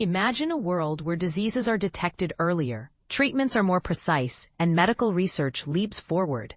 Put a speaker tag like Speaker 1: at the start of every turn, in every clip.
Speaker 1: Imagine a world where diseases are detected earlier, treatments are more precise, and medical research leaps forward.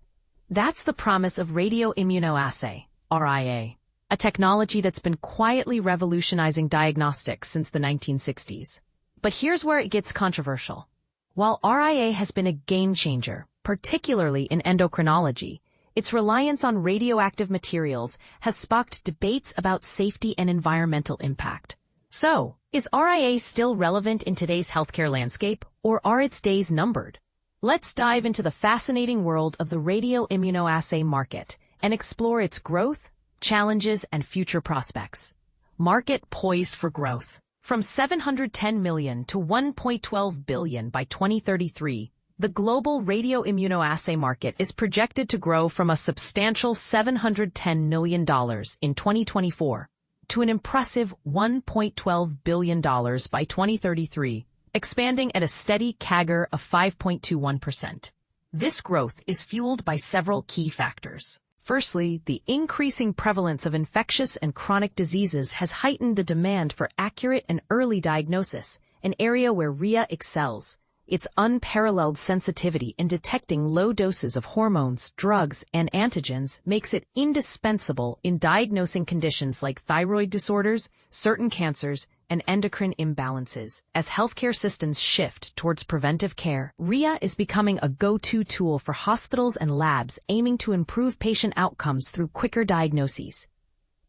Speaker 1: That's the promise of radioimmunoassay, RIA, a technology that's been quietly revolutionizing diagnostics since the 1960s. But here's where it gets controversial. While RIA has been a game changer, particularly in endocrinology, its reliance on radioactive materials has sparked debates about safety and environmental impact. So, is RIA still relevant in today's healthcare landscape, or are its days numbered? Let's dive into the fascinating world of the radioimmunoassay market and explore its growth, challenges, and future prospects. Market poised for growth. From $710 million to $1.12 billion by 2033, the global radioimmunoassay market is projected to grow from a substantial $710 million in 2024 to an impressive $1.12 billion by 2033, expanding at a steady CAGR of 5.21%. This growth is fueled by several key factors. Firstly, the increasing prevalence of infectious and chronic diseases has heightened the demand for accurate and early diagnosis, an area where RIA excels. Its unparalleled sensitivity in detecting low doses of hormones, drugs, and antigens makes it indispensable in diagnosing conditions like thyroid disorders, certain cancers, and endocrine imbalances. As healthcare systems shift towards preventive care, RIA is becoming a go-to tool for hospitals and labs aiming to improve patient outcomes through quicker diagnoses.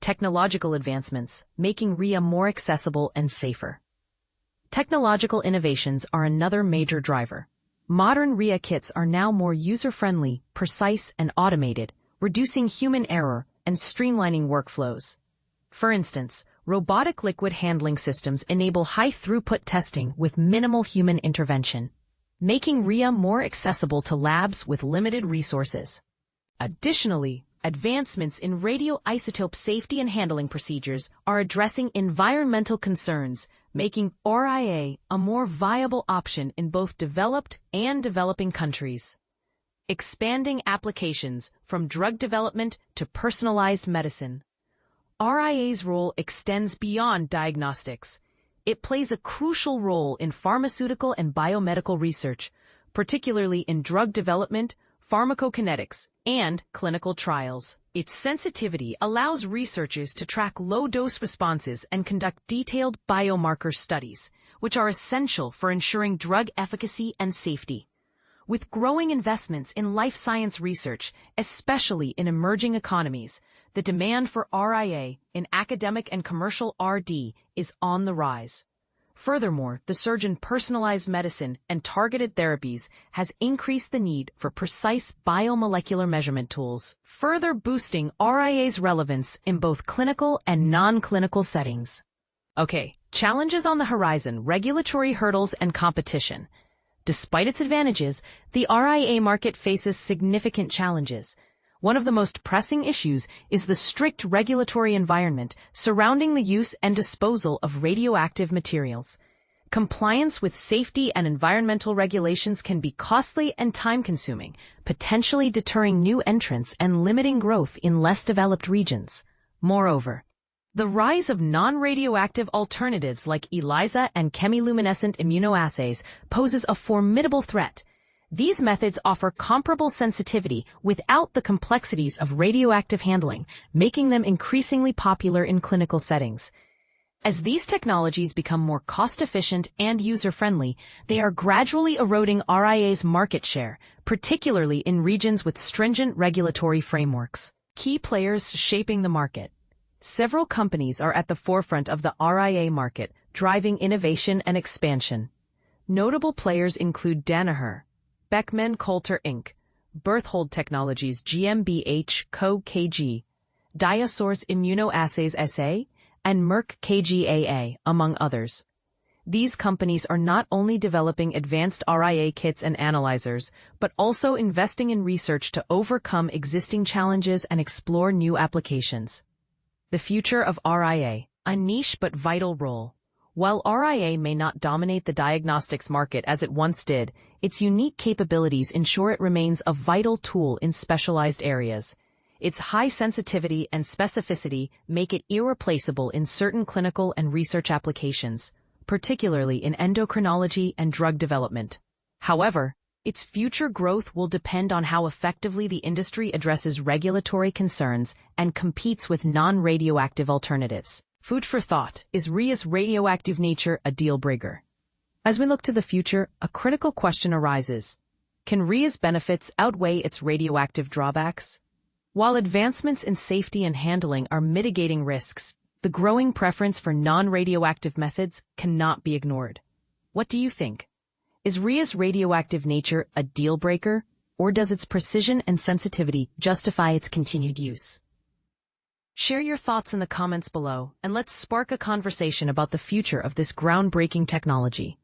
Speaker 1: Technological advancements, making RIA more accessible and safer. Technological innovations are another major driver. Modern RIA kits are now more user-friendly, precise, and automated, reducing human error and streamlining workflows. For instance, robotic liquid handling systems enable high-throughput testing with minimal human intervention, making RIA more accessible to labs with limited resources. Additionally, advancements in radioisotope safety and handling procedures are addressing environmental concerns, making RIA a more viable option in both developed and developing countries. Expanding applications from drug development to personalized medicine. RIA's role extends beyond diagnostics. It plays a crucial role in pharmaceutical and biomedical research, particularly in drug development, pharmacokinetics, and clinical trials. Its sensitivity allows researchers to track low-dose responses and conduct detailed biomarker studies, which are essential for ensuring drug efficacy and safety. With growing investments in life science research, especially in emerging economies, the demand for RIA in academic and commercial RD is on the rise. Furthermore, the surge in personalized medicine and targeted therapies has increased the need for precise biomolecular measurement tools, further boosting RIA's relevance in both clinical and non-clinical settings. Okay, challenges on the horizon, regulatory hurdles, and competition. Despite its advantages, the RIA market faces significant challenges. One of the most pressing issues is the strict regulatory environment surrounding the use and disposal of radioactive materials. Compliance with safety and environmental regulations can be costly and time-consuming, potentially deterring new entrants and limiting growth in less developed regions. Moreover, the rise of non-radioactive alternatives like ELISA and chemiluminescent immunoassays poses a formidable threat. These methods offer comparable sensitivity without the complexities of radioactive handling, making them increasingly popular in clinical settings. As these technologies become more cost-efficient and user-friendly, they are gradually eroding RIA's market share, particularly in regions with stringent regulatory frameworks. Key players shaping the market. Several companies are at the forefront of the RIA market, driving innovation and expansion. Notable players include Danaher, Beckman Coulter Inc., Berthold Technologies GmbH Co. KG, Diasource Immunoassays SA, and Merck KGaA, among others. These companies are not only developing advanced RIA kits and analyzers, but also investing in research to overcome existing challenges and explore new applications. The future of RIA, a niche but vital role. While RIA may not dominate the diagnostics market as it once did, its unique capabilities ensure it remains a vital tool in specialized areas. Its high sensitivity and specificity make it irreplaceable in certain clinical and research applications, particularly in endocrinology and drug development. However, its future growth will depend on how effectively the industry addresses regulatory concerns and competes with non-radioactive alternatives. Food for thought: is RIA's radioactive nature a deal-breaker? As we look to the future, a critical question arises. Can RIA's benefits outweigh its radioactive drawbacks? While advancements in safety and handling are mitigating risks, the growing preference for non-radioactive methods cannot be ignored. What do you think? Is RIA's radioactive nature a deal-breaker, or does its precision and sensitivity justify its continued use? Share your thoughts in the comments below, and let's spark a conversation about the future of this groundbreaking technology.